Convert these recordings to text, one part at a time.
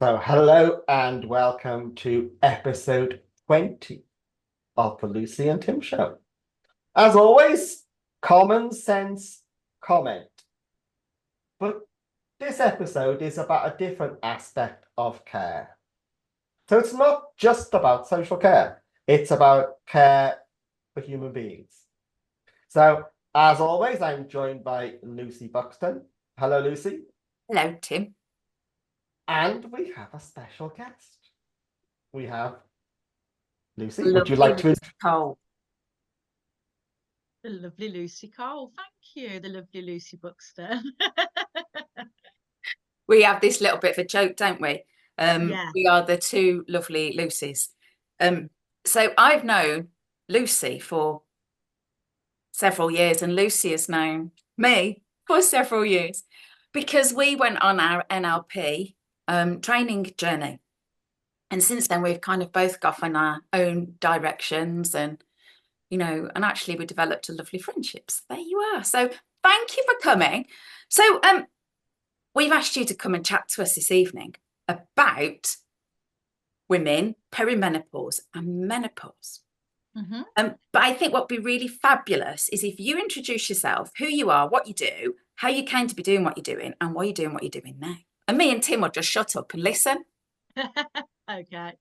So, hello and welcome to episode 20 of the Lucy and Tim Show. As always, common sense comment. But this episode is about a different aspect of care. So, it's not just about social care, it's about care for human beings. So, as always, I'm joined by Lucy Buxton. Hello, Lucy. Hello, Tim. And we have a special guest. We have Lucy. Would you Lovely like to? Lucy Cole. The lovely Lucy Cole. Thank you, the lovely Lucy Buxton. We have this little bit of a joke, don't we? Yeah. We are the two lovely Lucys. So I've known Lucy for several years, and Lucy has known me for several years because we went on our NLP training journey. And since then, we've kind of both gone in our own directions and actually we developed a lovely friendship. So there you are. So thank you for coming. So we've asked you to come and chat to us this evening about women, perimenopause and menopause. Mm-hmm. But I think what would be really fabulous is if you introduce yourself, who you are, what you do, how you came to be doing what you're doing, and why you're doing what you're doing now. And me and Tim will just shut up and listen. Okay,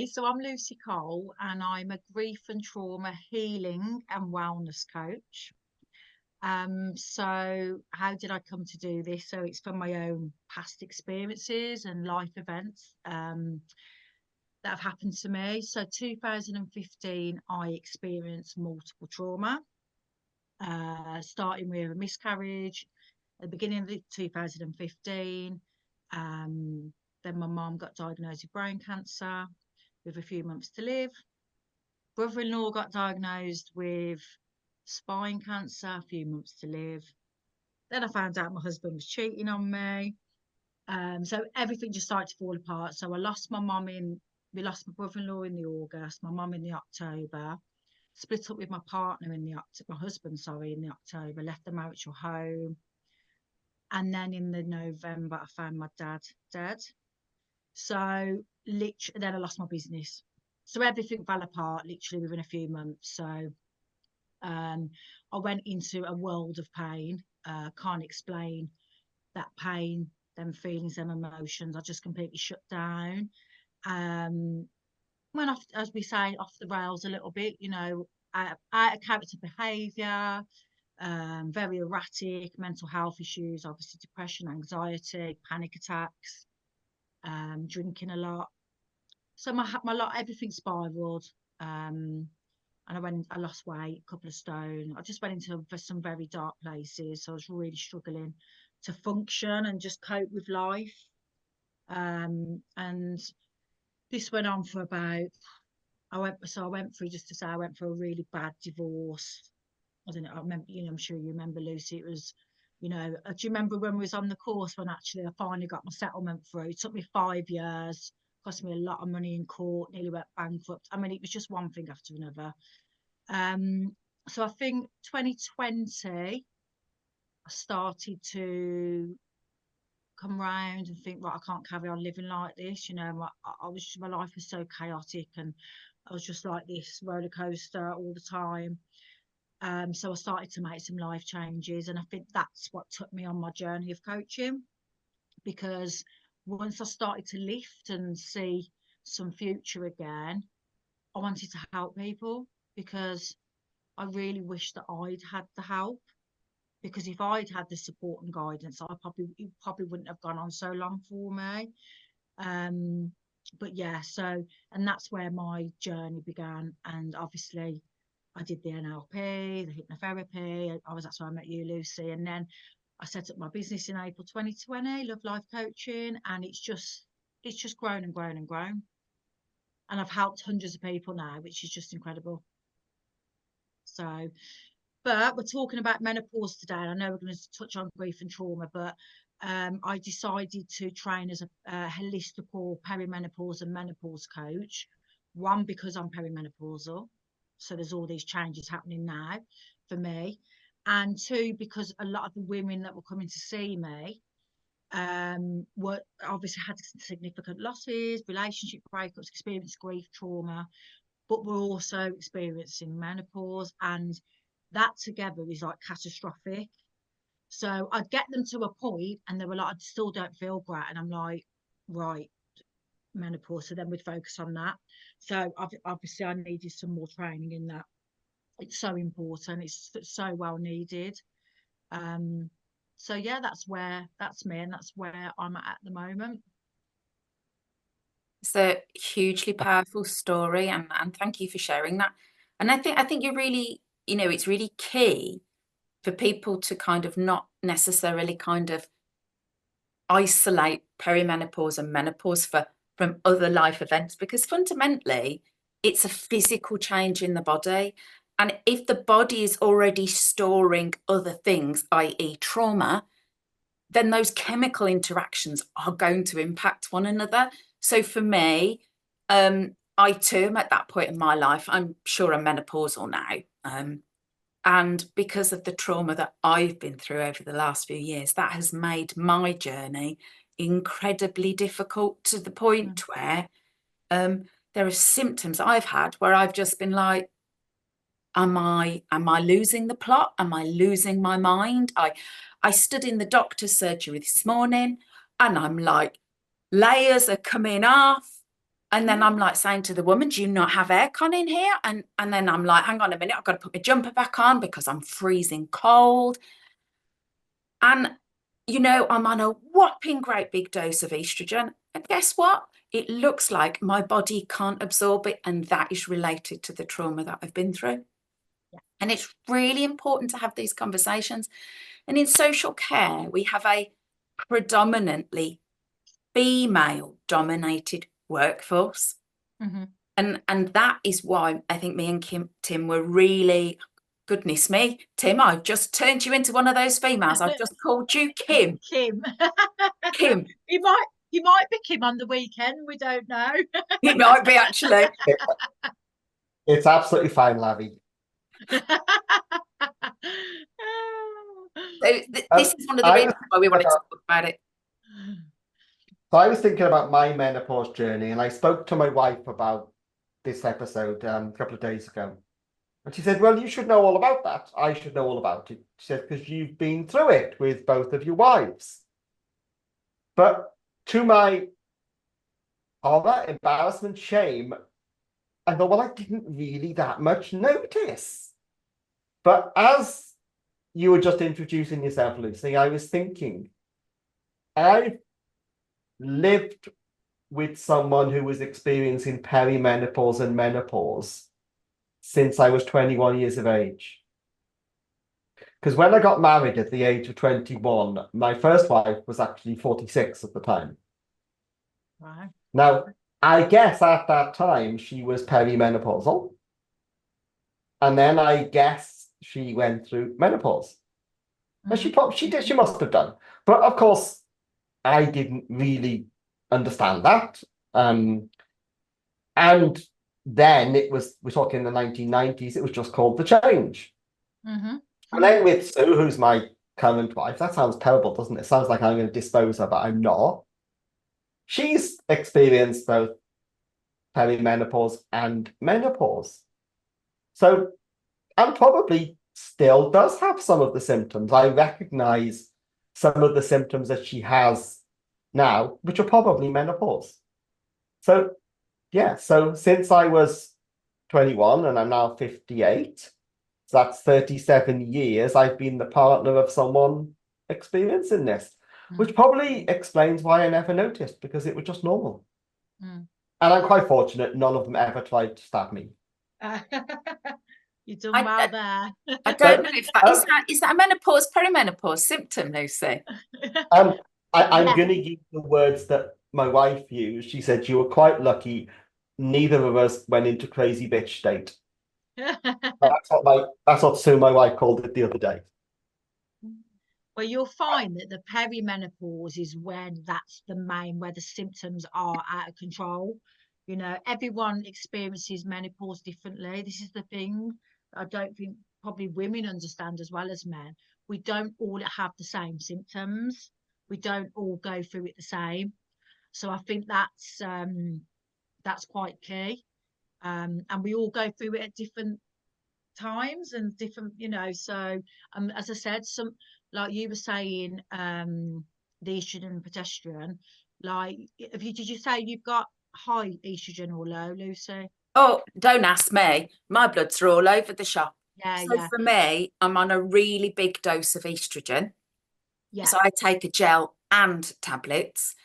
so I'm Lucy Cole and I'm a grief and trauma healing and wellness coach. So how did I come to do this? So it's from my own past experiences and life events that have happened to me. So 2015, I experienced multiple trauma, starting with a miscarriage at the beginning of 2015. Then my mum got diagnosed with brain cancer with a few months to live. Brother-in-law got diagnosed with spine cancer, a few months to live. Then I found out my husband was cheating on me. So everything just started to fall apart. So we lost my brother-in-law in the August, my mum in the October, split up with my partner my husband, in the October, left the marital home. And then in the November, I found my dad dead. So literally, then I lost my business. So everything fell apart literally within a few months. So I went into a world of pain. Can't explain that pain, them feelings, them emotions. I just completely shut down. Went off, as we say, off the rails a little bit, out of character behaviour, very erratic, mental health issues, obviously depression, anxiety, panic attacks, drinking a lot. So everything spiraled. And I lost weight, a couple of stone. I just went into some very dark places. So I was really struggling to function and just cope with life. And this went on for I went through, just to say, I went through a really bad divorce. I don't know, I remember, I'm sure you remember, Lucy. It was, do you remember when we was on the course when actually I finally got my settlement through? It took me 5 years, cost me a lot of money in court, nearly went bankrupt. I mean, it was just one thing after another. So I think 2020, I started to come round and think, right, I can't carry on living like this. My life was so chaotic and I was just like this roller coaster all the time. So I started to make some life changes, and I think that's what took me on my journey of coaching, because once I started to lift and see some future again, I wanted to help people, because I really wish that I'd had the help, because if I'd had the support and guidance, it probably wouldn't have gone on so long for me. But yeah, and that's where my journey began. And obviously I did the NLP, the hypnotherapy. That's where I met you, Lucy. And then I set up my business in April 2020, Love Life Coaching, and it's just grown and grown and grown. And I've helped hundreds of people now, which is just incredible. So, but we're talking about menopause today. And I know we're going to touch on grief and trauma, but I decided to train as a holistical perimenopause and menopause coach. One, because I'm perimenopausal, so there's all these changes happening now for me. And two, because a lot of the women that were coming to see me Were obviously had significant losses, relationship breakups, experienced grief, trauma, but we're also experiencing menopause, and that together is like catastrophic. So I'd get them to a point and they were like, I still don't feel great. And I'm like, right, menopause. So then we'd focus on that. So obviously I needed some more training in that. It's so important. It's so well needed. So yeah, that's me, and that's where I'm at the moment. It's a hugely powerful story, and thank you for sharing that. And I think you're really, you know, it's really key for people to kind of not necessarily kind of isolate perimenopause and menopause from other life events, because fundamentally it's a physical change in the body. And if the body is already storing other things, i.e. trauma, then those chemical interactions are going to impact one another. So for me, I too am at that point in my life. I'm sure I'm menopausal now. And because of the trauma that I've been through over the last few years, that has made my journey incredibly difficult, to the point where there are symptoms I've had where I've just been like, am I losing the plot? Am I losing my mind? I stood in the doctor's surgery this morning and I'm like, layers are coming off. And then I'm like saying to the woman, do you not have aircon in here? And then I'm like, hang on a minute, I've got to put my jumper back on because I'm freezing cold. And, you know, I'm on a whopping great big dose of estrogen. And guess what? It looks like my body can't absorb it. And that is related to the trauma that I've been through. Yeah. And it's really important to have these conversations. And in social care, we have a predominantly female dominated workforce. Mm-hmm. And that is why I think me and Tim were really, goodness me, Tim, I've just turned you into one of those females. I've just called you Kim. Kim. Kim. You might be Kim on the weekend. We don't know. It might be, actually. It's absolutely fine, Lavi. So this is one of the reasons why we wanted to talk about it. So I was thinking about my menopause journey, and I spoke to my wife about this episode a couple of days ago. And she said, well, you should know all about that. I should know all about it. She said, because you've been through it with both of your wives. But to my horror, embarrassment, shame, I thought, well, I didn't really that much notice. But as you were just introducing yourself, Lucy, I was thinking, I've lived with someone who was experiencing perimenopause and menopause since I was 21 years of age. Because when I got married at the age of 21, my first wife was actually 46 at the time. Wow. Now, I guess at that time she was perimenopausal. And then I guess she went through menopause. And she must have done. But of course, I didn't really understand that. And then we're talking the 1990s, it was just called the change. Mm-hmm. And then with Sue, who's my current wife, that sounds terrible, doesn't it? It sounds like I'm going to dispose her, but I'm not. She's experienced both perimenopause and menopause. So, and probably still does have some of the symptoms. I recognize some of the symptoms that she has now, which are probably menopause. So, yeah, so since I was 21 and I'm now 58, so that's 37 years I've been the partner of someone experiencing this, which probably explains why I never noticed, because it was just normal. And I'm quite fortunate none of them ever tried to stab me. You've done well there. I don't know if that is that a menopause, perimenopause symptom, Lucy? I'm going to use the words that my wife used. She said, you were quite lucky. Neither of us went into crazy bitch state. That's what Sue, my wife, called it the other day. Well, you'll find that the perimenopause is when that's the main, where the symptoms are out of control. You know, everyone experiences menopause differently. This is the thing I don't think probably women understand as well as men. We don't all have the same symptoms. we don't all go through it the same. So I think that's quite key. And we all go through it at different times and different, so as I said, some, like you were saying, the estrogen and progesterone, like, did you say you've got high estrogen or low, Lucy? Oh, don't ask me. My bloods are all over the shop. Yeah, So for me, I'm on a really big dose of estrogen. yeah. So I take a gel and tablets.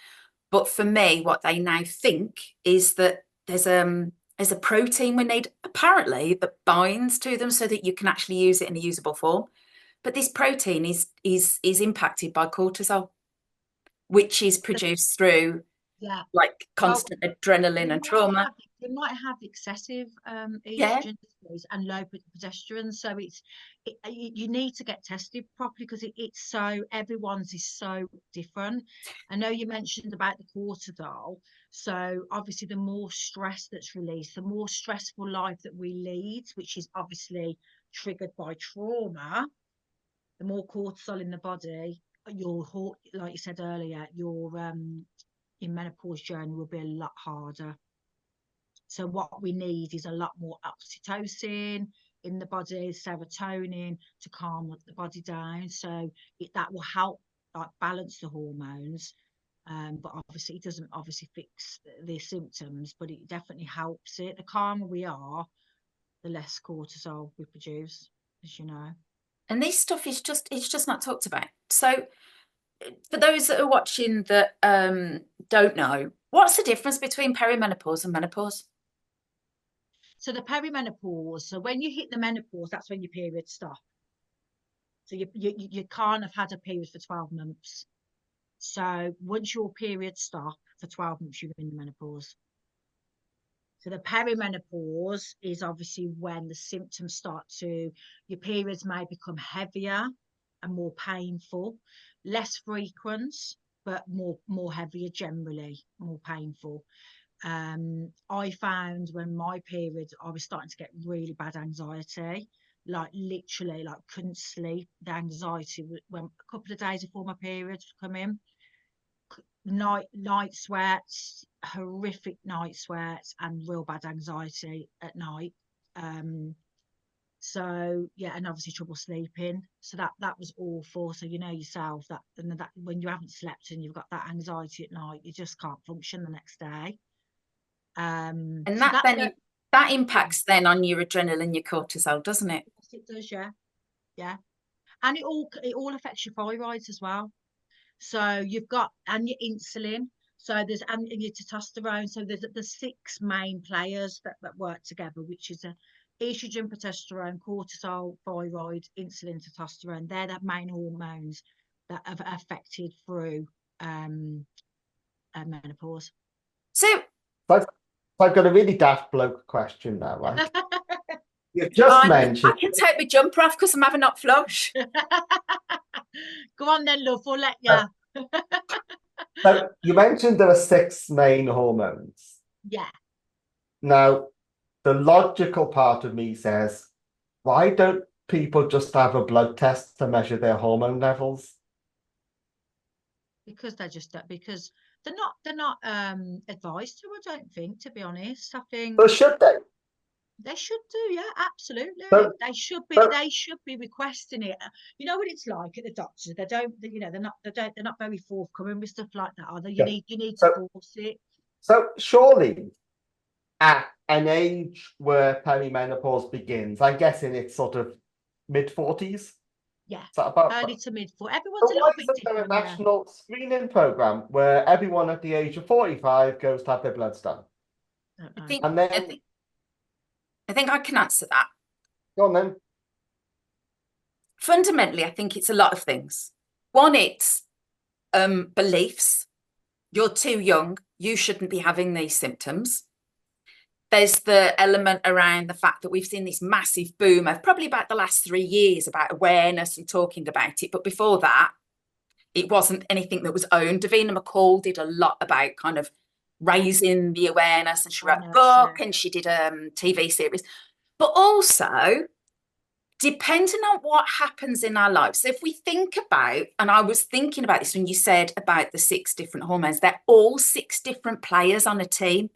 But for me, what they now think is that there's a protein we need, apparently, that binds to them so that you can actually use it in a usable form. But this protein is impacted by cortisol, which is produced through Yeah. like Well, constant adrenaline and trauma. You might have excessive Yeah. estrogen and low progesterone, so you need to get tested properly because it's so, everyone's is so different. I know you mentioned about the cortisol, so obviously the more stress that's released, the more stressful life that we lead, which is obviously triggered by trauma, the more cortisol in the body, like you said earlier, your menopause journey will be a lot harder. So what we need is a lot more oxytocin in the body, serotonin, to calm the body down. So that will help, like, balance the hormones. But obviously it doesn't obviously fix the symptoms, but it definitely helps it. The calmer we are, the less cortisol we produce, as you know. And this stuff is it's just not talked about. So for those that are watching that don't know, what's the difference between perimenopause and menopause? So the perimenopause, so when you hit the menopause, that's when your periods stop. So you can't have had a period for 12 months. So once your periods stop for 12 months, you're in the menopause. So the perimenopause is obviously when the symptoms start to, your periods may become heavier and more painful, less frequent, but more heavier generally, more painful. I found when my period, I was starting to get really bad anxiety, like literally, like couldn't sleep. The anxiety went a couple of days before my periods come in. Night sweats, horrific night sweats, and real bad anxiety at night. So yeah, and obviously trouble sleeping. So that was awful. So you know yourself that, and that when you haven't slept and you've got that anxiety at night, you just can't function the next day. And So that impacts then on your adrenaline, your cortisol, doesn't it? yes, it does, yeah. And it all affects your thyroids as well. So you've got, and your insulin. So there's, and your testosterone. So there's the six main players that work together, which is a estrogen, progesterone, cortisol, thyroid, insulin, testosterone. They're the main hormones that are affected through menopause. So I've got a really daft bloke question now, right? You've just mentioned. I can take my jumper off because I'm having a hot flush. Go on then, love, we'll let you. So you mentioned there are six main hormones. Yeah. Now, the logical part of me says, why don't people just have a blood test to measure their hormone levels? Because they're not advised to, I don't think, to be honest. I think Or should they? they should do, yeah, absolutely. So- they should be requesting it. You know what it's like at the doctors, they're not very forthcoming with stuff like that, are they? You need to force it. So surely at an age where perimenopause begins, I'm guessing it's sort of mid-40s. Yeah, about early to mid-40s. Everyone's so a why little bit isn't there a different. national screening program where everyone at the age of 45 goes to have their bloods done? And then I think I can answer that. go on then. Fundamentally, I think it's a lot of things. One, it's beliefs. You're too young. You shouldn't be having these symptoms. There's the element around the fact that we've seen this massive boom of probably about the last 3 years about awareness and talking about it. But before that, it wasn't anything that was owned. Davina McCall did a lot about kind of raising the awareness, and she wrote a book and she did a TV series. But also, depending on what happens in our lives. So if we think about, and I was thinking about this when you said about the 6 different hormones, they're all 6 different players on a team.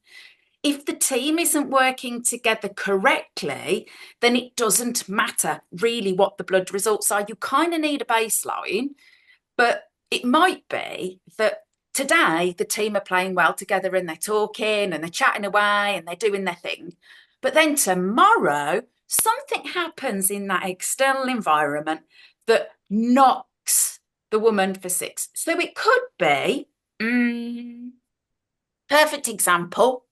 If the team isn't working together correctly, then it doesn't matter really what the blood results are. You kind of need a baseline, but it might be that today the team are playing well together and they're talking and they're chatting away and they're doing their thing. But then tomorrow, something happens in that external environment that knocks the woman for 6. So it could be, perfect example,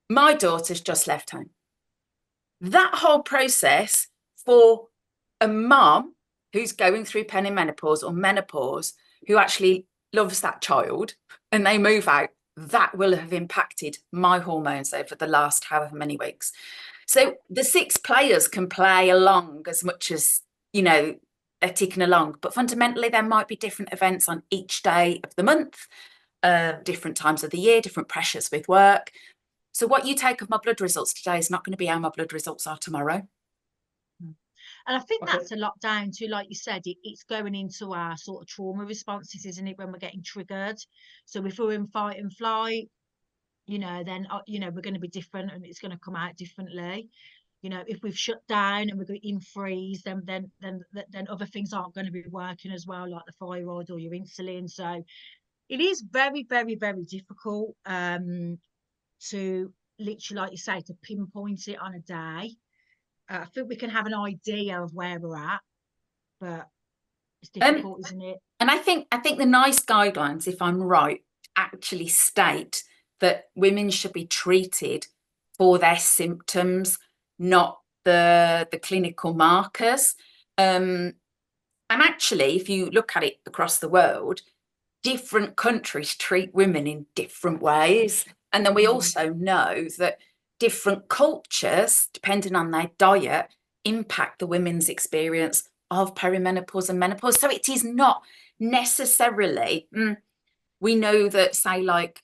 my daughter's just left home. That whole process for a mum who's going through perimenopause or menopause, who actually loves that child and they move out, that will have impacted my hormones over the last however many weeks. So the 6 players can play along as much as, you know, are ticking along, but fundamentally there might be different events on each day of the month, different times of the year, different pressures with work. So what you take of my blood results today is not going to be how my blood results are tomorrow. And I think that's a lot down to, like you said, it's going into our sort of trauma responses, isn't it, when we're getting triggered. So if we're in fight and flight, you know, then, you know, we're going to be different and it's going to come out differently. You know, if we've shut down and we're in freeze, then other things aren't going to be working as well, like the thyroid or your insulin. So it is very, very, very difficult to literally, like you say, to pinpoint it on a day. I think we can have an idea of where we're at, but it's difficult, isn't it? And I think the NICE guidelines, if I'm right, actually state that women should be treated for their symptoms, not the clinical markers. And actually, if you look at it across the world, different countries treat women in different ways. And then we also know that different cultures, depending on their diet, impact the women's experience of perimenopause and menopause. So it is not necessarily, we know that, say, like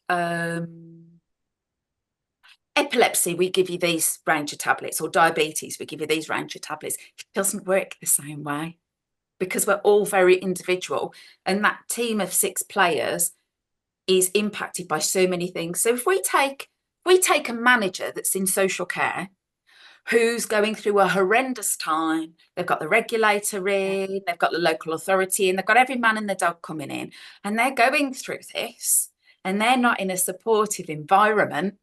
epilepsy, we give you these range of tablets, or diabetes, we give you these range of tablets. It doesn't work the same way because we're all very individual. And that team of 6 players is impacted by so many things. So if we take a manager that's in social care who's going through a horrendous time, they've got the regulator in, they've got the local authority in, they've got every man and the dog coming in, and they're going through this and they're not in a supportive environment,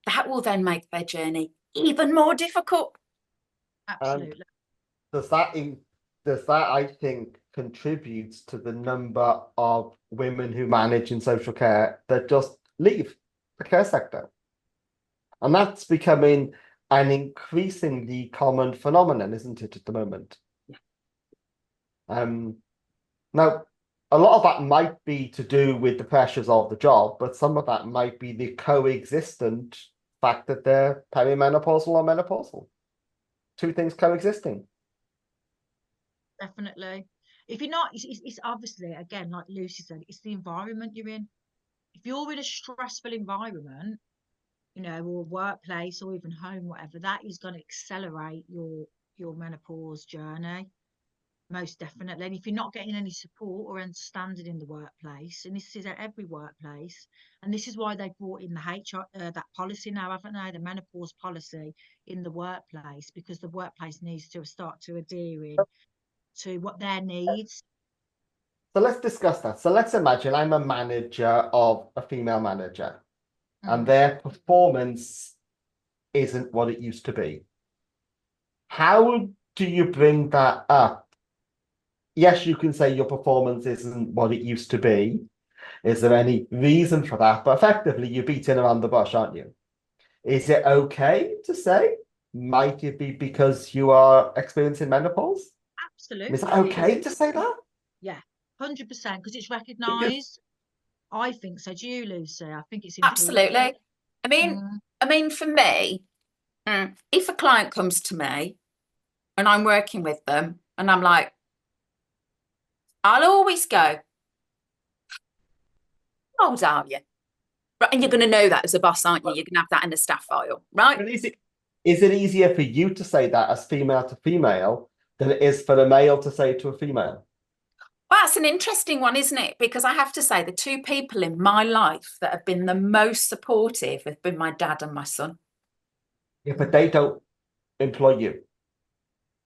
that will then make their journey even more difficult. Absolutely. Does that, I think, contributes to the number of women who manage in social care that just leave the care sector? And that's becoming an increasingly common phenomenon, isn't it, at the moment? Yeah. Now, a lot of that might be to do with the pressures of the job, but some of that might be the coexistent fact that they're perimenopausal or menopausal. 2 things coexisting. Definitely. If you're not, it's obviously, again, like Lucy said, it's the environment you're in. If you're in a stressful environment, you know, or workplace or even home, whatever, that is going to accelerate your menopause journey, most definitely. And if you're not getting any support or understanding in the workplace, and this is at every workplace, and this is why they brought in the HR that policy now, haven't they, the menopause policy in the workplace, because the workplace needs to start to adhere to what their needs. So let's discuss that. So let's imagine I'm a manager of a female manager and their performance isn't what it used to be. How do you bring that up? Yes, you can say your performance isn't what it used to be. Is there any reason for that? But effectively, you're beating around the bush, aren't you? Is it okay to say? Might it be because you are experiencing menopause? Absolutely. Is it okay to say that? Yeah, 100%, because it's recognised. I think so. Do you, Lucy? I think it's important. Absolutely. I mean, for me, if a client comes to me and I'm working with them and I'm like, I'll always go, how old are you? Right, and you're going to know that as a boss, aren't you? You're going to have that in the staff file, right? Release it. is it easier for you to say that as female to female than it is for a male to say to a female? Well, that's an interesting one, isn't it? Because I have to say the two people in my life that have been the most supportive have been my dad and my son. Yeah, but they don't employ you.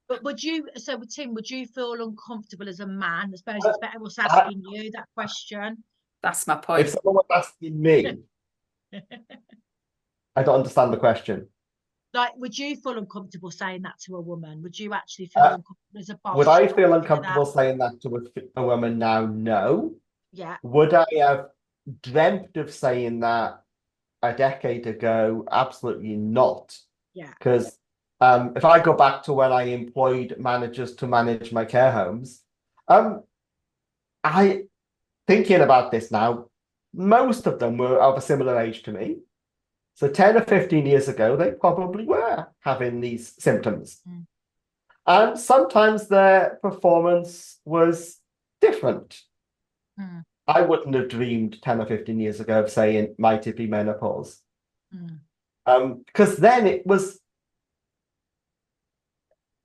But would you, so Tim, would you feel uncomfortable as a man? I suppose Uh, it's better us asking you that question. That's my If point. someone was asking me, I don't understand the question. Like, would you feel uncomfortable saying that to a woman? Would you actually feel Uh, uncomfortable as a boss? Would I to feel consider uncomfortable that? saying that to a woman now? No. Yeah, Would I have dreamt of saying that a decade ago? Absolutely not. yeah, Because if I go back to when I employed managers to manage my care homes, I thinking about this now, most of them were of a similar age to me. So 10 or 15 years ago, they probably were having these symptoms. Mm. And sometimes their performance was different. Mm. I wouldn't have dreamed 10 or 15 years ago of saying, might it be menopause? Mm. Because then it was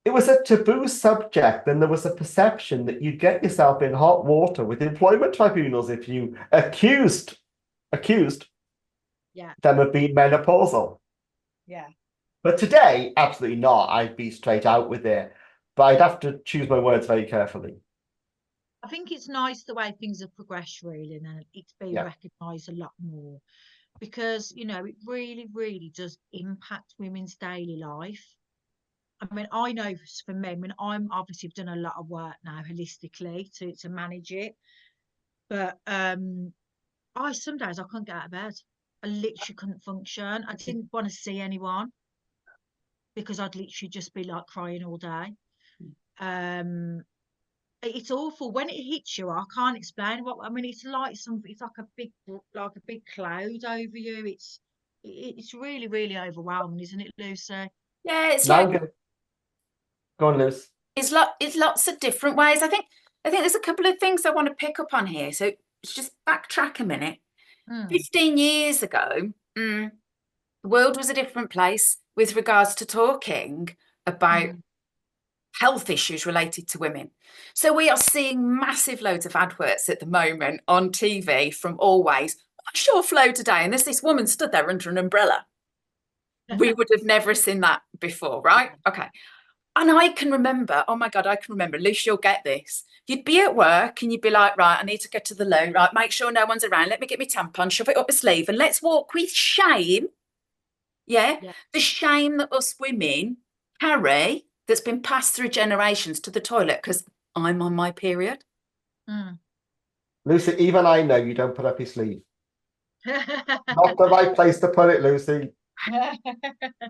a taboo subject, and there was a perception that you'd get yourself in hot water with employment tribunals if you accused Yeah, them of being menopausal. yeah. But today, absolutely not. I'd be straight out with it, but I'd have to choose my words very carefully. I think it's nice the way things have progressed, really, and it's being Yeah. recognised a lot more because, you know, it really, really does impact women's daily life. I mean, I know for me, I mean, I'm obviously done a lot of work now holistically to manage it, but I some days I couldn't get out of bed. I literally couldn't function. I didn't want to see anyone because I'd literally just be like crying all day. Um, it's awful when it hits you. I can't explain what I mean. It's like something. It's like a big cloud over you. It's really, really overwhelming, isn't it, Lucy? Yeah, it's Now like I'm gonna go on, Liz. it's lots of different ways. I think there's a couple of things I want to pick up on here. So let's just backtrack a minute. Mm, 15 years ago, the world was a different place with regards to talking about mm, health issues related to women. So we are seeing massive loads of adverts at the moment on TV from Always. What's your flow today? And there's this woman stood there under an umbrella. We would have never seen that before, right? Okay. And I can remember, oh my God, I can remember, Lucy, you'll get this. You'd be at work and you'd be like, right, I need to get to the loo, right, make sure no one's around. Let me get my tampon, shove it up my sleeve, and let's walk with shame. Yeah. yeah. The shame that us women carry that's been passed through generations to the toilet because I'm on my period. Mm. Lucy, even I know you don't put up your sleeve. Not the right place to put it, Lucy.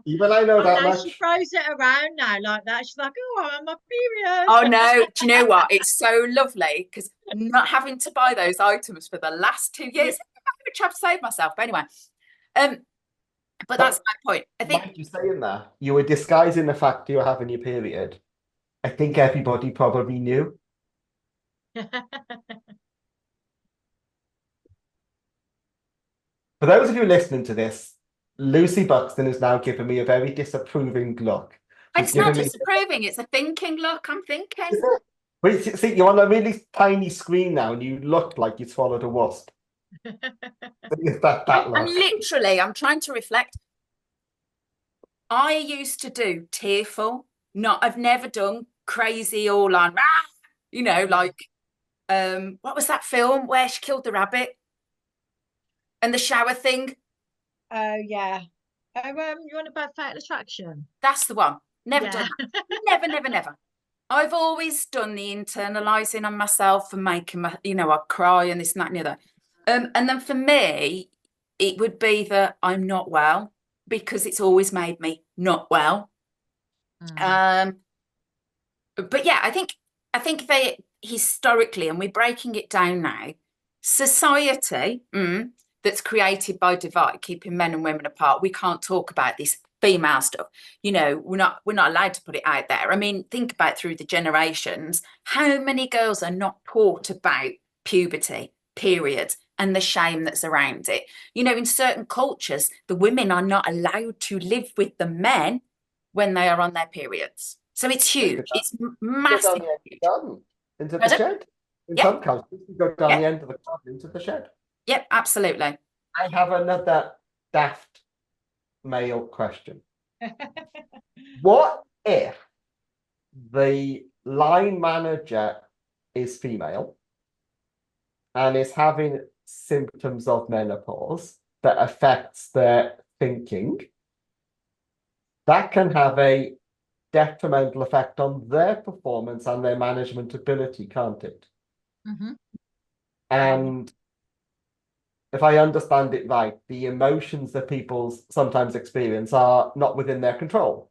Even I know Oh that no, much. she throws it around now like that. She's like, "Oh, I'm on my period." Oh no, do you know what? It's so lovely because not having to buy those items for the last 2 years, which I've saved myself. But anyway, but that's my point. I think Mind you saying that, you were disguising the fact you were having your period. I think everybody probably knew. For those of you listening to this, Lucy Buxton is now giving me a very disapproving look. She's it's not giving me. disapproving, it's a thinking look. I'm thinking. Wait, see, you're on a really tiny screen now, and you look like you swallowed a wasp. That I'm look. literally, I'm trying to reflect. I used to do tearful, I've never done crazy all on, like, what was that film where she killed the rabbit and the shower thing? Oh yeah. Oh, you want about Fatal Attraction? That's the one. Never Yeah. done that. Never, never, never. I've always done the internalizing on myself and making my, I cry and this and that and the other. And then for me, it would be that I'm not well because it's always made me not well. Mm. But yeah, I think they historically, and we're breaking it down now, society that's created by divide, keeping men and women apart. We can't talk about this female stuff. We're not allowed to put it out there. I mean, think about through the generations, how many girls are not taught about puberty, periods, and the shame that's around it. In certain cultures, the women are not allowed to live with the men when they are on their periods. So it's huge. It's Go down massive. the end of the garden into the Pardon? shed. In Yep. some countries, you go down Yep. the end of the garden into the shed. Yep, absolutely. I have another daft male question. What if the line manager is female and is having symptoms of menopause that affects their thinking? That can have a detrimental effect on their performance and their management ability, can't it? Mhm. And if I understand it right, the emotions that people sometimes experience are not within their control.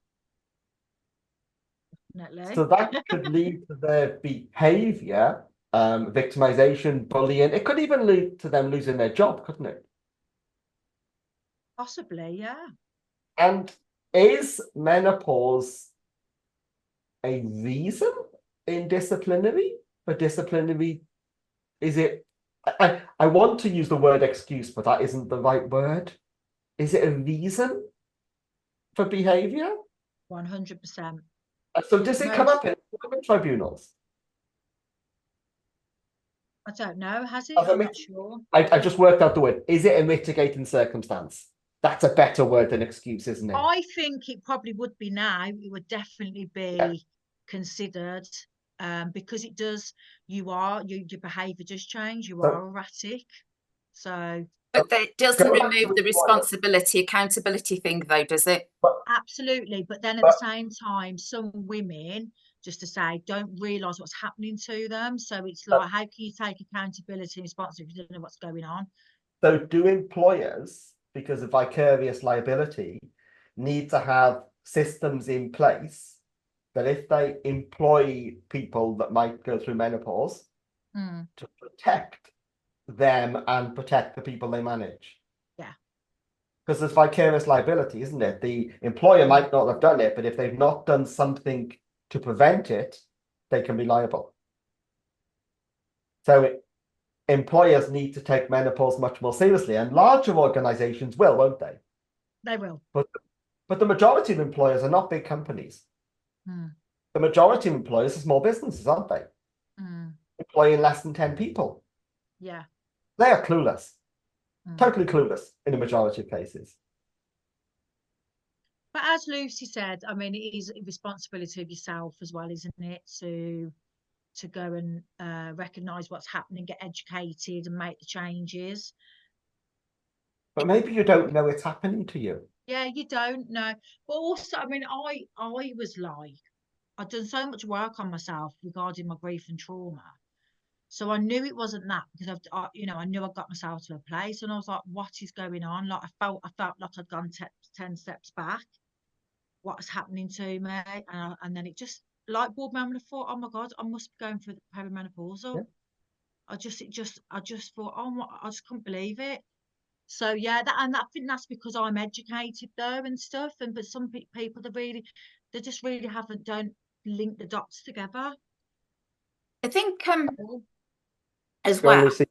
Definitely. So that could lead to their behavior, victimization, bullying. It could even lead to them losing their job, couldn't it? Possibly, yeah. And is menopause a reason in disciplinary? For disciplinary, is it? I want to use the word excuse, but that isn't the right word. Is it a reason for behavior? 100%. So does it come Most, up in employment tribunals? I don't know, has it? As a I'm not mit- sure. I just worked out the word. Is it a mitigating circumstance? That's a better word than excuse, isn't it? I think it probably would be now. It would definitely Yeah. be considered, because it does. Your behaviour does change. You So are erratic. So But that doesn't go back to remove the employment. responsibility, accountability thing, though, does it? absolutely. But then at the But same time, some women, just to say, don't realise what's happening to them. So it's like, how can you take accountability and responsibility if you don't know what's going on? so do employers, because of vicarious liability, need to have systems in place that if they employ people that might go through menopause Mm, to protect them and protect the people they manage? yeah. Because there's vicarious liability, isn't it? The employer might not have done it, but if they've not done something to prevent it, they can be liable. So employers need to take menopause much more seriously, and larger organizations will, won't they? They will. But the majority of employers are not big companies. Mm, The majority of employers are small businesses, aren't they? mm, Employing less than 10 people. yeah. They are clueless, Mm. totally clueless in a majority of cases. But as Lucy said, I mean, it is a responsibility of yourself as well, isn't it, to go and recognise what's happening, get educated, and make the changes. But maybe you don't know it's happening to you. Yeah, you don't know. But also, I mean, I was like, I'd done so much work on myself regarding my grief and trauma. So I knew it wasn't that because I knew I got myself to a place, and I was like, what is going on? Like I felt like I'd gone 10 steps back. What was happening to me? And then it just light bulb moment. I thought, oh my God, I must be going through the Yeah. perimenopausal. I just thought, oh my, I just couldn't believe it. So yeah, I think that's because I'm educated though and stuff. And but some people they just really haven't don't link the dots together. I think as Go on, well, Lucy.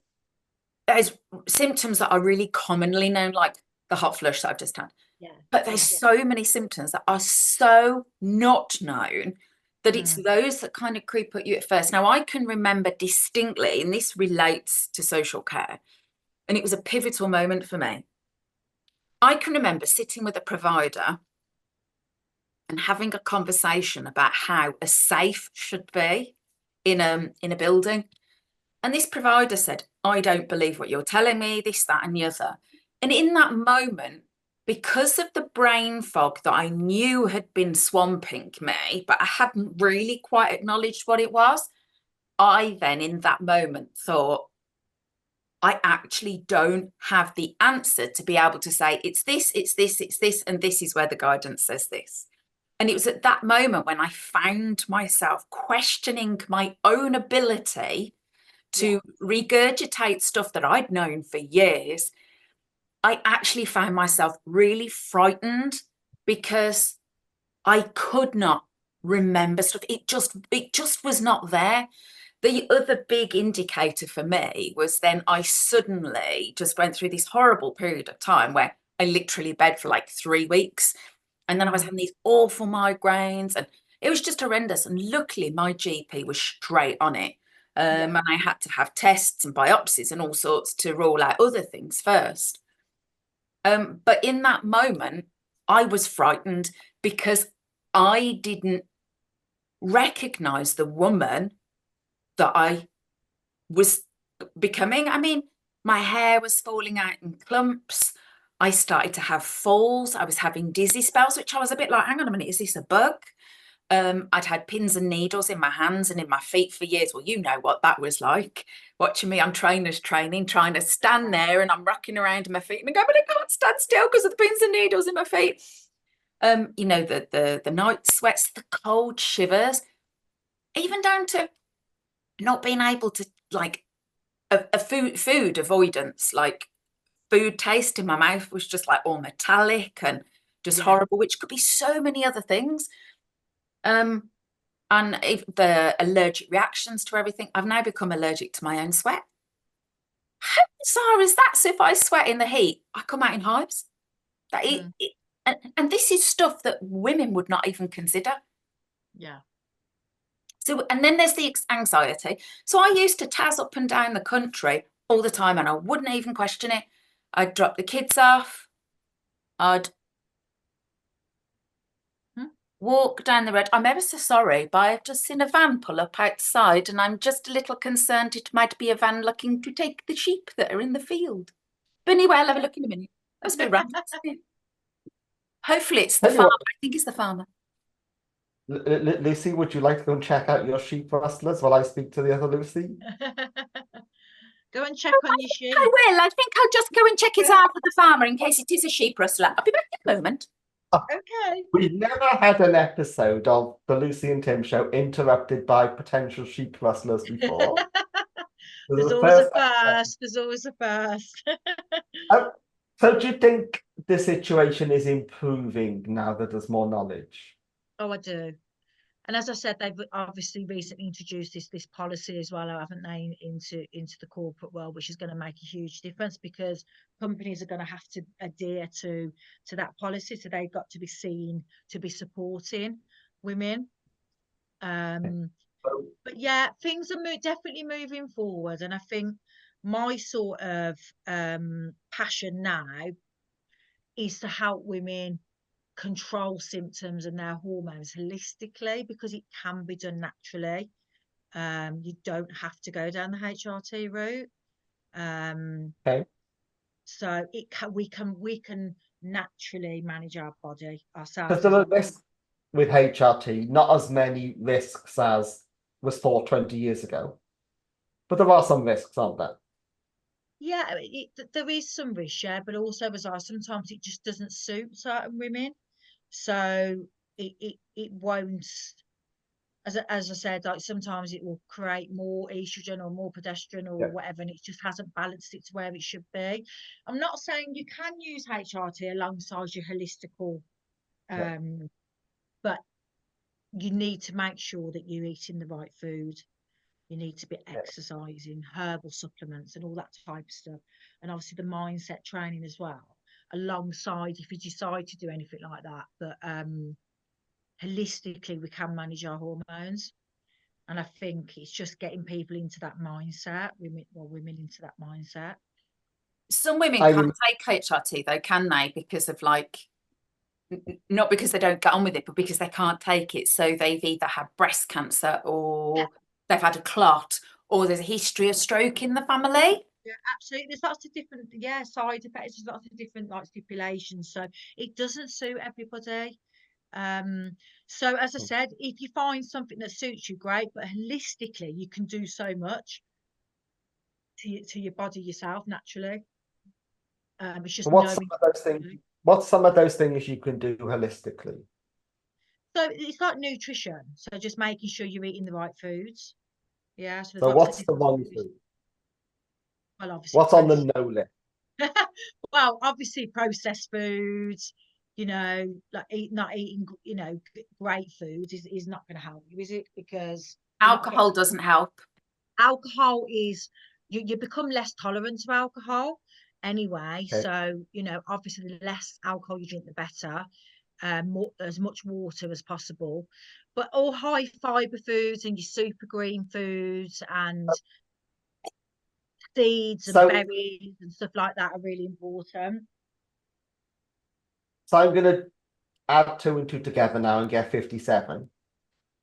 there's symptoms that are really commonly known, like the hot flush that I've just had. Yeah. But there's Yeah. so many symptoms that are so not known that it's Mm. those that kind of creep at you at first. Now, I can remember distinctly, and this relates to social care, and it was a pivotal moment for me. I can remember sitting with a provider and having a conversation about how a safe should be in a building. And this provider said, I don't believe what you're telling me, this, that, and the other. And in that moment, because of the brain fog that I knew had been swamping me, but I hadn't really quite acknowledged what it was, I then in that moment thought, I actually don't have the answer to be able to say, it's this, it's this, it's this, and this is where the guidance says this. And it was at that moment when I found myself questioning my own ability to regurgitate stuff that I'd known for years. I actually found myself really frightened because I could not remember stuff. It just was not there. The other big indicator for me was then I suddenly just went through this horrible period of time where I literally bed for like 3 weeks. And then I was having these awful migraines, and it was just horrendous. And luckily, my GP was straight on it. And I had to have tests and biopsies and all sorts to rule out other things first. But in that moment, I was frightened because I didn't recognize the woman that I was becoming. I mean, my hair was falling out in clumps. I started to have falls. I was having dizzy spells, which I was a bit like, hang on a minute, is this a bug? I'd had pins and needles in my hands and in my feet for years. Well, you know what that was like. Watching me on trainers training, trying to stand there, and I'm rocking around in my feet and I go, but I can't stand still because of the pins and needles in my feet. You know, the night sweats, the cold shivers, even down to not being able to like a food avoidance, like food taste in my mouth was just like all metallic and just horrible, which could be so many other things. And if the allergic reactions to everything, I've now become allergic to my own sweat. How bizarre is that? So if I sweat in the heat, I come out in hives. And this is stuff that women would not even consider. Yeah. So, and then there's the anxiety. So I used to tazz up and down the country all the time, and I wouldn't even question it. I'd drop the kids off. I'd walk down the road. I'm ever so sorry, but I've just seen a van pull up outside, and I'm just a little concerned it might be a van looking to take the sheep that are in the field. But anyway, I'll have a look in a minute. That's a bit random. Hopefully it's the farmer. I think it's the farmer. Lucy, would you like to go and check out your sheep rustlers while I speak to the other Lucy? Go and check on your sheep. I will. I think I'll just go and check it out with the farmer in case it is a sheep rustler. I'll be back in a moment. Okay. We've never had an episode of the Lucy and Tim show interrupted by potential sheep rustlers before. There's always a first. There's always a first. So do you think the situation is improving now that there's more knowledge? Oh, I do. And as I said, they've obviously recently introduced this policy as well, haven't they, into the corporate world, which is going to make a huge difference because companies are going to have to adhere to that policy. So they've got to be seen to be supporting women. But yeah, things are definitely moving forward. And I think my sort of passion now is to help women control symptoms and their hormones holistically because it can be done naturally. You don't have to go down the HRT route. Okay. So we can naturally manage our body ourselves. Because there are risks with HRT, not as many risks as was thought 20 years ago. But there are some risks, aren't there? Yeah, there is some risk, yeah, but also as sometimes it just doesn't suit certain women. So it won't, as I said, like sometimes it will create more estrogen or more progesterone or whatever, and it just hasn't balanced it to where it should be. I'm not saying you can use HRT alongside your holistical, but you need to make sure that you're eating the right food. You need to be exercising, herbal supplements, and all that type of stuff. And obviously the mindset training as well, alongside if you decide to do anything like that. But holistically, we can manage our hormones. And I think it's just getting people into that mindset, women into that mindset. Some women can't take HRT though, can they? Because of like, not because they don't get on with it, but because they can't take it. So they've either had breast cancer or they've had a clot or there's a history of stroke in the family. Yeah, absolutely. There's lots of different, side effects. There's lots of different like stipulations. So it doesn't suit everybody. So as I said, if you find something that suits you, great. But holistically, you can do so much to your body yourself naturally. It's just what's some of those things you can do holistically? So it's like nutrition. So just making sure you're eating the right foods. Yeah. So what's the one food? Well, obviously, what's on the no list? Well, obviously, processed foods. Like not eating, great foods is not going to help you, is it? Because alcohol doesn't help. Alcohol is you become less tolerant to alcohol anyway. So obviously, the less alcohol you drink, the better. as much water as possible, but all high fiber foods and your super green foods and seeds and So, berries and stuff like that are really important. so I'm going to add 2 and 2 together now and get 57.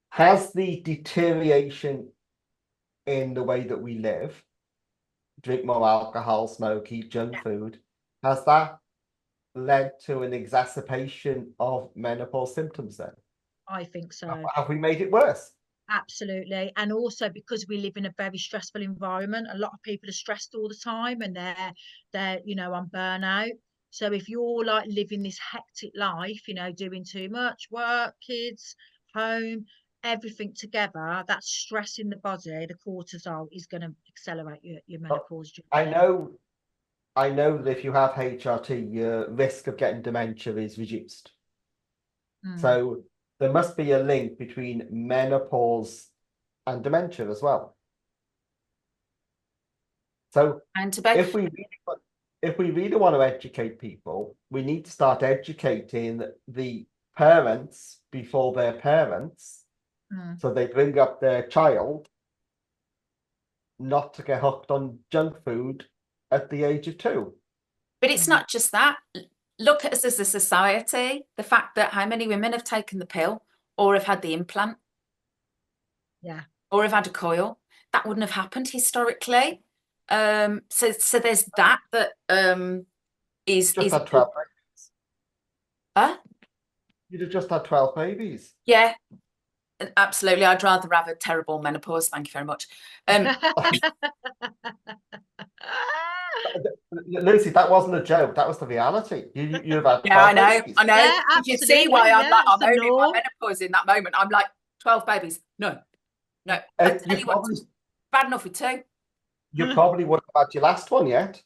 Has the deterioration in the way that we live, drink more alcohol, smoke, eat junk food, has that led to an exacerbation of menopause symptoms then? I think so. Have we made it worse? Absolutely. And also because we live in a very stressful environment, a lot of people are stressed all the time and they're on burnout. So if you're like living this hectic life, doing too much work, kids, home, everything together, that stress in the body, the cortisol is going to accelerate your menopause journey. I know that if you have HRT, your risk of getting dementia is reduced. So there must be a link between menopause and dementia as well. So And if we really want to educate people, we need to start educating the parents before their parents, so they bring up their child not to get hooked on junk food at the age of 2. But it's not just that. Look at us as a society. The fact that how many women have taken the pill or have had the implant. Yeah. Or have had a coil. That wouldn't have happened historically. So there's that is Just had 12 babies. Huh? You'd have just had 12 babies. Yeah, absolutely. I'd rather have a terrible menopause. Thank you very much. Lucy, that wasn't a joke. That was the reality. You've had 12 Yeah, babies. I know. Yeah, Did you see why absolutely. I'm like, Yeah, I'm it's the owning my norm. menopause in that moment? I'm like, 12 babies. No. I tell you what, bad enough with 2. You probably wouldn't have had your last one yet.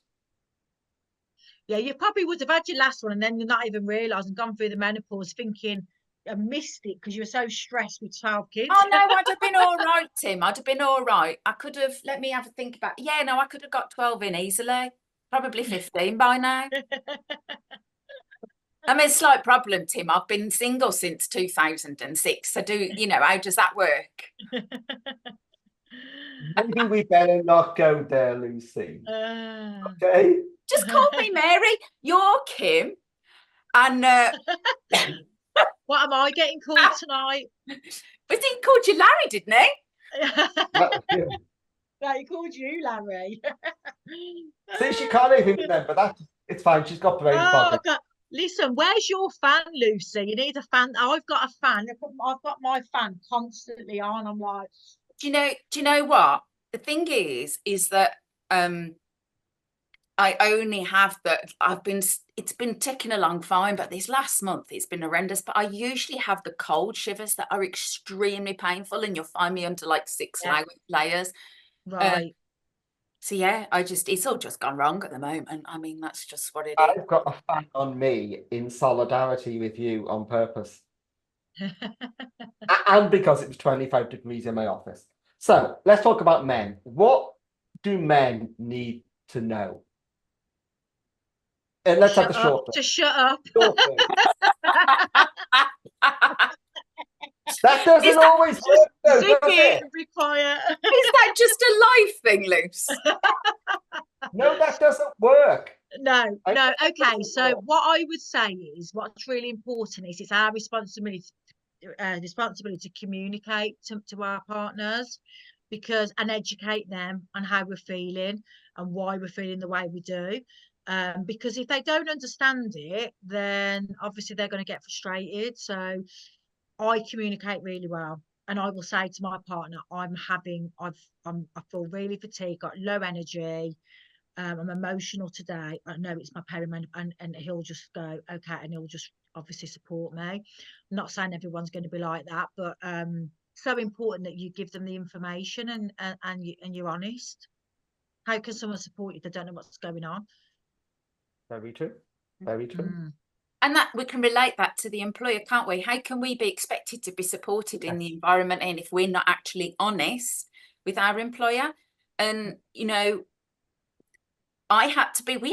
Yeah, you probably would have had your last one and then you're not even realised and gone through the menopause thinking I missed it because you were so stressed with 12 kids. Oh no, I'd have been all right, Tim. I'd have been all right. I could have, let me have a think about it. Yeah, no, I could have got 12 in easily. Probably 15 by now. I mean, slight problem, Tim. I've been single since 2006. So how does that work? Maybe we better not go there, Lucy. Okay? Just call me Mary. You're Kim. And what am I getting called tonight? But he called you Larry, didn't he? Yeah, he called you Larry. See, she can't even remember that. It's fine. She's got brain fog. God. Listen, where's your fan, Lucy? You need a fan. I've got a fan. I've got my fan constantly on. I'm like, do you know what? The thing is that I only have that. It's been ticking along fine, but this last month it's been horrendous. But I usually have the cold shivers that are extremely painful, and you'll find me under like 6 layers. Right. So yeah, it's all just gone wrong at the moment. I mean, that's just what it is. I've got a fan on me in solidarity with you on purpose. And because it was 25 degrees in my office. So let's talk about men. What do men need to know? And let's have the short Just shut up. That doesn't always work, though, does it? Be quiet. Is that just a life thing, Luce? No, that doesn't work. No. Okay, so what I would say is what's really important is it's our responsibility to communicate to our partners and educate them on how we're feeling and why we're feeling the way we do. Because if they don't understand it, then obviously they're going to get frustrated. So I communicate really well, and I will say to my partner, I feel really fatigued, got low energy, I'm emotional today. I know it's my perimenopause, and he'll just go, okay, and he'll just obviously support me. I'm not saying everyone's going to be like that, but so important that you give them the information and you're honest. How can someone support you if they don't know what's going on? Very true. Very true. And that we can relate that to the employer, can't we? How can we be expected to be supported in the environment and if we're not actually honest with our employer? And we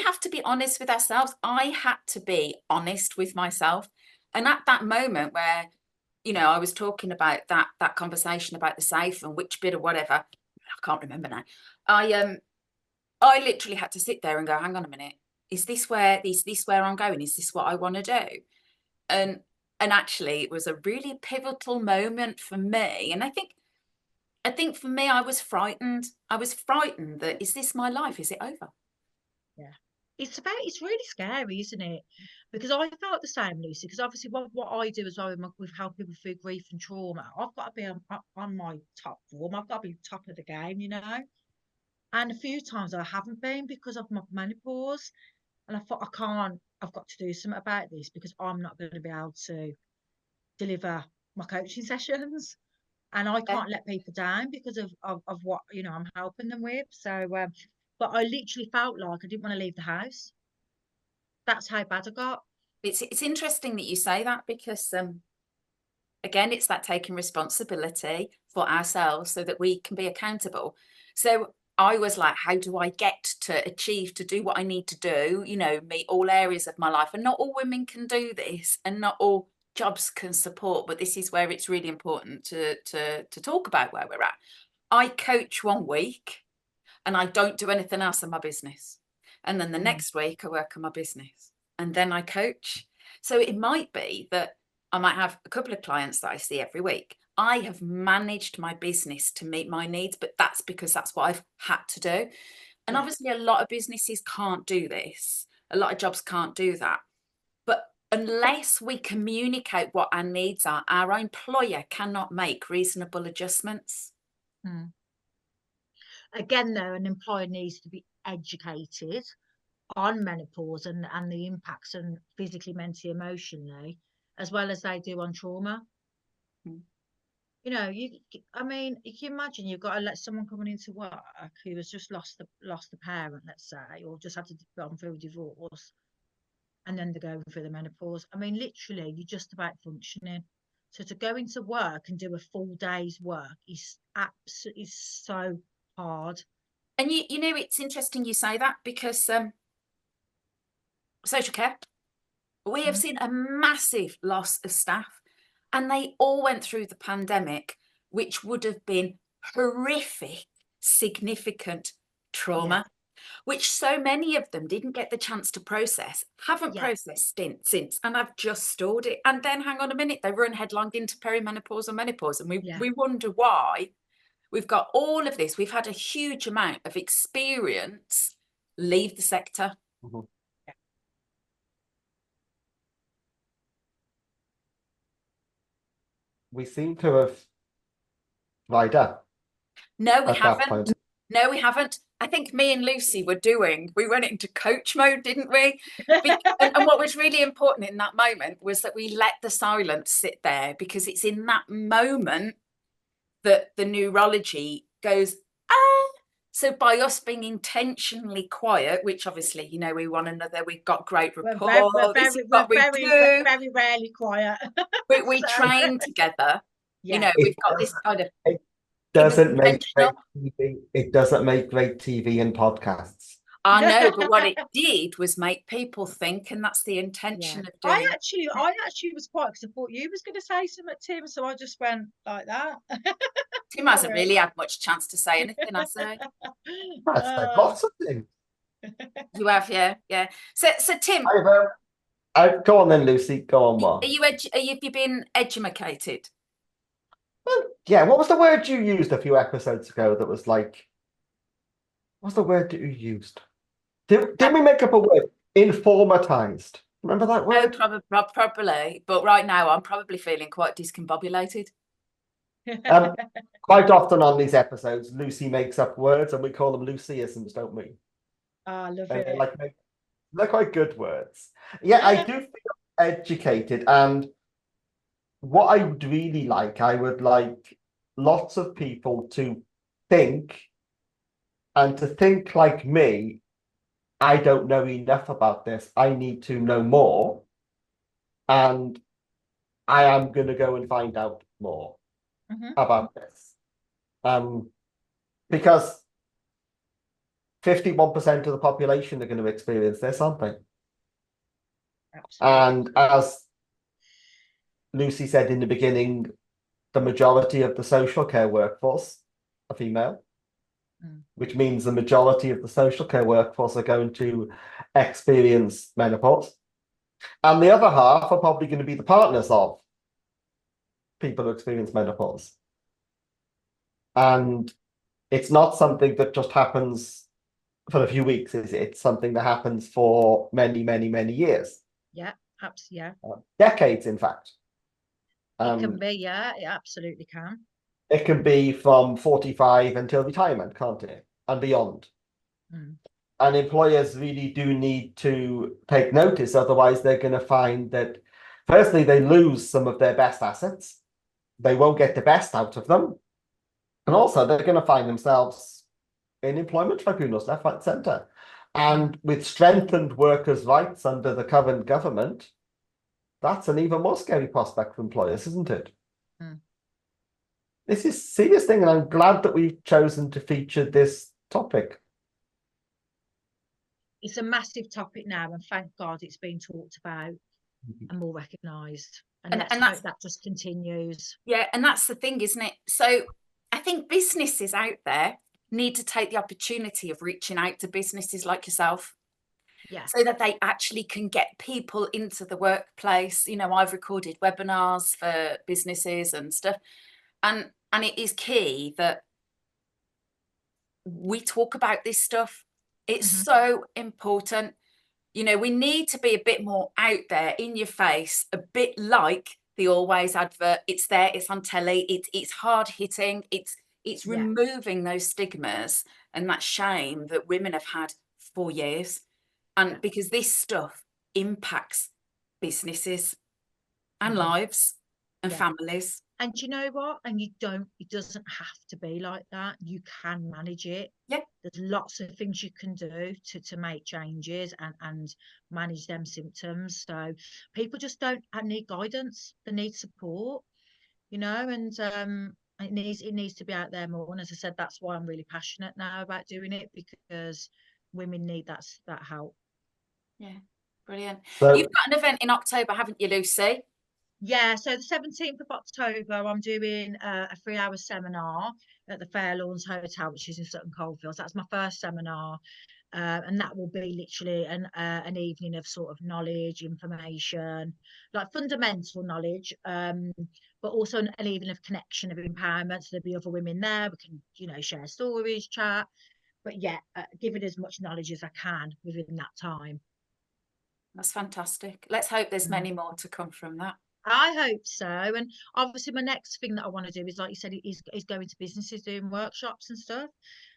have to be honest with ourselves. I had to be honest with myself. And at that moment where, you know, I was talking about that conversation about the safe and which bit or whatever, I can't remember now. I literally had to sit there and go, hang on a minute, is this where I'm going? Is this what I want to do? And actually it was a really pivotal moment for me. And I think for me, I was frightened. I was frightened that, is this my life? Is it over? Yeah. It's really scary, isn't it? Because I felt the same, Lucy, because obviously what I do as well with helping people through grief and trauma, I've got to be on my top form. I've got to be top of the game, you know. And a few times I haven't been because of my menopause. And I thought, I've got to do something about this because I'm not going to be able to deliver my coaching sessions. And I Yeah. can't let people down because of what, you know, I'm helping them with. So, but I literally felt like I didn't want to leave the house. That's how bad I got. It's interesting that you say that, because again, it's that taking responsibility for ourselves so that we can be accountable. So I was like, how do I get to achieve, to do what I need to do, you know, meet all areas of my life? And not all women can do this, and not all jobs can support, but this is where it's really important to talk about where we're at. I coach 1 week and I don't do anything else in my business. And then the next week I work on my business and then I coach. So it might be that I might have a couple of clients that I see every week. I have managed my business to meet my needs, but that's because that's what I've had to do. And Yeah. obviously a lot of businesses can't do this. A lot of jobs can't do that. But unless we communicate what our needs are, our employer cannot make reasonable adjustments. Mm. Again, though, an employer needs to be educated on menopause and the impacts, and physically, mentally, emotionally, as well as they do on trauma. Mm. You know, I mean, you can imagine you've got to let someone coming into work who has just lost the parent, let's say, or just had to gone through a divorce, and then they're going through the menopause. I mean, literally, you're just about functioning. So to go into work and do a full day's work is absolutely so hard. And you know, it's interesting you say that, because social care, we have Mm. seen a massive loss of staff, and they all went through the pandemic, which would have been horrific, significant trauma, Yeah, which so many of them didn't get the chance to process, haven't yeah, processed since, and have just stored it. And then, hang on a minute, they run headlong into perimenopause and menopause, and yeah. we wonder why. We've got all of this. We've had a huge amount of experience leave the sector. Mhm. We seem to have dried up No, we at that haven't. point. No, we haven't. I think me and Lucy we went into coach mode, didn't we? And what was really important in that moment was that we let the silence sit there, because it's in that moment that the neurology goes, ah. So by us being intentionally quiet, which obviously, you know, we one another, we've got great rapport, this is what we do. Very rarely quiet. We So, train together, you yeah, know, It we've got this does- kind of, it it was doesn't make great intentional. TV. It doesn't make great TV and podcasts. I know, but what it did was make people think, and that's the yeah. intention of I doing actually, it. I actually was quiet because I thought you was going to say something, Tim. So I just went like that. Tim hasn't Sorry. really had much chance to say anything, I say. I've said Uh, lots of things. You have, yeah, yeah. So Tim, Go on then, Lucy. Go on, are what? have you been edumacated? Well, yeah, what was the word you used a few episodes ago that was like, what's the word that you used? Did we make up a word? Informatized. Remember that Oh, word? probably. But right now, I'm probably feeling quite discombobulated. Um, Quite often on these episodes, Lucy makes up words and we call them Lucyisms, don't we? I love And it. they're quite good words. Yeah, I do feel educated, and what I would really like, I would like lots of people to think, and to think like me. I don't know enough about this. I need to know more, and I am going to go and find out more Mhm. about this. Because 51% of the population are going to experience this, aren't they? Absolutely. And as Lucy said in the beginning, the majority of the social care workforce are female, which means the majority of the social care workforce are going to experience menopause. And the other half are probably going to be the partners of people who experience menopause. And it's not something that just happens for a few weeks, is it? It's something that happens for many, many, many years. Yeah, absolutely. Yeah. Decades, in fact. It can be, yeah, it absolutely can. It can be from 45 until retirement, can't it? And beyond. And employers really do need to take notice, otherwise they're going to find that, firstly, they lose some of their best assets. They won't get the best out of them. And also they're going to find themselves in employment tribunals left, right, centre. And with strengthened workers' rights under the current government, that's an even more scary prospect for employers, isn't it? This is a serious thing, and I'm glad that we've chosen to feature this topic. It's a massive topic now, and thank God it's been talked about and more recognised. And let's hope that just continues. Yeah, and that's the thing, isn't it? So I think businesses out there need to take the opportunity of reaching out to businesses like yourself. Yeah. So that they actually can get people into the workplace. You know, I've recorded webinars for businesses and stuff. And it is key that we talk about this stuff. It's so important. You know, we need to be a bit more out there, in your face, a bit like the Always advert. It's there, it's on telly, it's hard hitting, it's removing those stigmas and that shame that women have had for years. And because this stuff impacts businesses and lives and families. And you know what? And it doesn't have to be like that. You can manage it. Yeah. There's lots of things you can do to make changes and manage them symptoms. So people just don't need guidance. They need support, you know, and it needs to be out there more. And as I said, that's why I'm really passionate now about doing it, because women need that help. Yeah, brilliant. So, you've got an event in October, haven't you, Lucy? Yeah, so the 17th of October, I'm doing a 3-hour seminar at the Fair Lawns Hotel, which is in Sutton Coldfields. That's my first seminar, and that will be literally an evening of sort of knowledge, information, like fundamental knowledge, but also an evening of connection, of empowerment. So there'll be other women there. We can, you know, share stories, chat, but yeah, give it as much knowledge as I can within that time. That's fantastic. Let's hope there's many more to come from that. I hope so. And obviously my next thing that I want to do is, like you said, is going to businesses, doing workshops and stuff.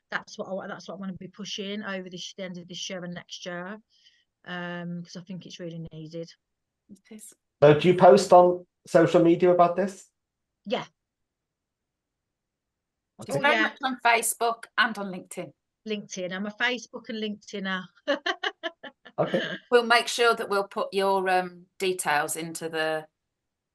That's what I want to be pushing over the end of this year and next year, because I think it's really needed. It is. So do you post on social media about this? Yeah. It's very much on Facebook and on LinkedIn. LinkedIn. I'm a Facebook and LinkedIner. Okay. We'll make sure that we'll put your details into the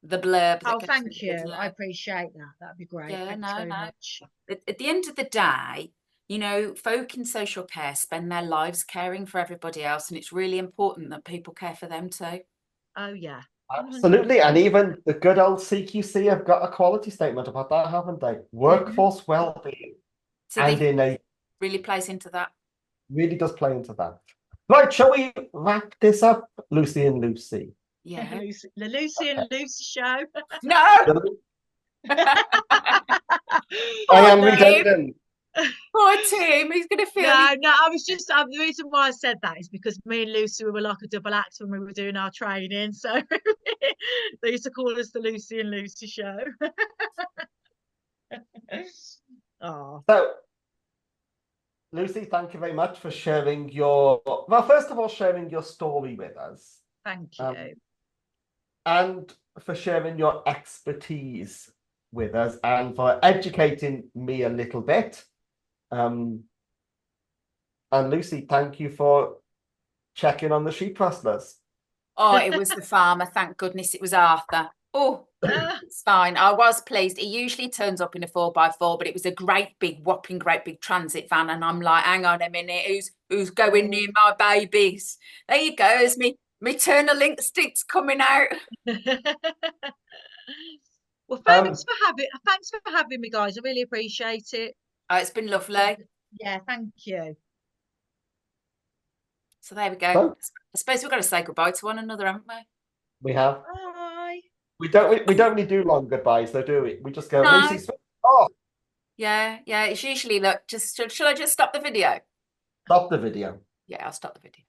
blurb. Oh, thank you. I appreciate that. That'd be great. Yeah, Thanks very much. At the end of the day, you know, folk in social care spend their lives caring for everybody else, and it's really important that people care for them too. Oh, yeah. Absolutely. And even the good old CQC have got a quality statement about that, haven't they? Workforce well-being. So and this really plays into that. Really does play into that. Right, shall we wrap this up, Lucy and Lucy? Yeah. The Lucy and Lucy show. No. I am redundant. Poor Tim, he's going to feel. No, I was just, the reason why I said that is because me and Lucy were like a double act when we were doing our training. So they used to call us the Lucy and Lucy show. Oh. So, Lucy, thank you very much for sharing first of all, sharing your story with us. Thank you. And for sharing your expertise with us and for educating me a little bit. And Lucy, thank you for checking on the sheep rustlers. Oh, it was the farmer. Thank goodness it was Arthur. Oh, it's fine. I was pleased. He usually turns up in a 4x4, but it was a great big transit van. And I'm like, hang on a minute, who's going near my babies? There you go. There's me Maternal instincts coming out. Well, thanks for having me, guys. I really appreciate it. Oh, it's been lovely. Yeah, thank you. So there we go. So- I suppose we've got to say goodbye to one another, haven't we? We have. Bye. We don't really do long goodbyes though, do we? We just go, No. Lucy's off. Yeah. It's usually like, shall I just stop the video? Stop the video. Yeah, I'll stop the video.